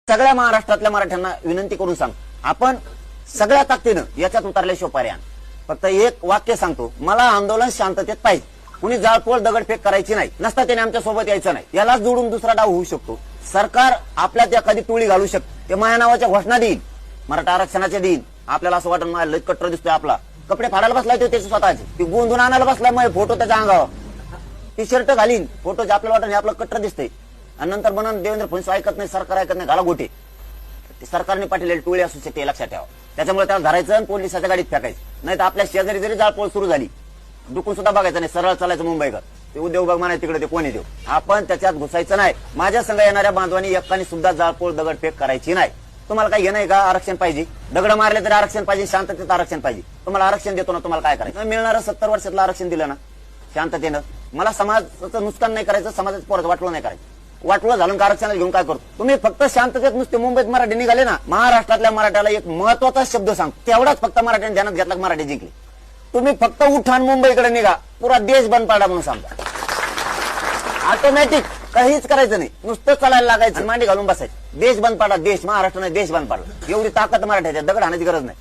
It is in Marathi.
सगळ्या महाराष्ट्रातल्या मराठ्यांना विनंती करून सांग, आपण सगळ्या ताकदीनं याच्यात उतरल्याशिवाय पर्याय नाही. फक्त एक वाक्य सांगतो, मला आंदोलन शांततेत पाहिजे. कुणी जाळपोळ दगडफेक करायची नाही, नसता त्याने आमच्या सोबत यायचं नाही. यालाच जोडून दुसरा डाव होऊ शकतो. सरकार आपल्यात एखादी टोळी घालू शकते, ते माया नावाच्या घोषणा देईल, मराठा आरक्षणाचे देईल. आपल्याला असं वाटत मला लय कट्टर दिसतोय, आपला कपडे फाडायला बसलाय तो त्याचे स्वतःचे, ती गोंधून आणायला बसलाय, मग फोटो त्याच्या अंगावर टी शर्ट घालीन, फोटो आपल्याला वाटत आपलं कट्टर दिसतंय. आणि नंतर म्हणून देवेंद्र फडणवीस ऐकत नाही, सरकार ऐकत नाही, घाला गोटे. ते सरकारने पाठवलेली टोळी असू शकते, लक्षात ठेवा. त्याच्यामुळे त्याला धरायचं आणि पोलिसाच्या गाडीत फेकायचं. नाही तर आपल्या शेजारी जरी जाळपोळ सुरू झाली, डुकून सुद्धा बघायचं नाही, सरळ चालायचं मुंबईकर. ते उद्योग बघ म्हणाय तिकडे, ते कोणी देऊ, आपण त्याच्यात घुसायचं नाही. माझ्या संघ येणाऱ्या बांधवांनी एकाने सुद्धा जाळपोळ दगडफेक करायची नाही. तुम्हाला काही हे नाही का आरक्षण पाहिजे, दगड मारले तरी आरक्षण पाहिजे, शांततेत आरक्षण पाहिजे. तुम्हाला आरक्षण देतो ना, तुम्हाला काय करायचं, मिळणारं 70 वर्षातलं आरक्षण दिलं ना शांततेनं. मला समाजाचं नुकसान नाही करायचं, समाजाचं पोराचं वाटलं नाही करायचं. वाटलं झालं का आरक्षणाला घेऊन काय करतो तुम्ही? फक्त शांततेत नुसते मुंबईत मराठी निघाले ना, महाराष्ट्रातल्या मराठ्याला एक महत्वाचा शब्द सांगतो, तेवढाच फक्त मराठ्याने ध्यानात घेतला, मराठी जिंकली. तुम्ही फक्त उठान मुंबईकडे निघा, पुरा देश बंद पाडा म्हणून सांगा. ऑटोमॅटिक काहीच करायचं नाही, नुसतं चालायला लागायचं, मांडी घालून बसायचं. देश बंद पाडा, देश, महाराष्ट्राने देश बंद पाडला. एवढी ताकद मराठ्याच्या, दगड हाणायची गरज नाही.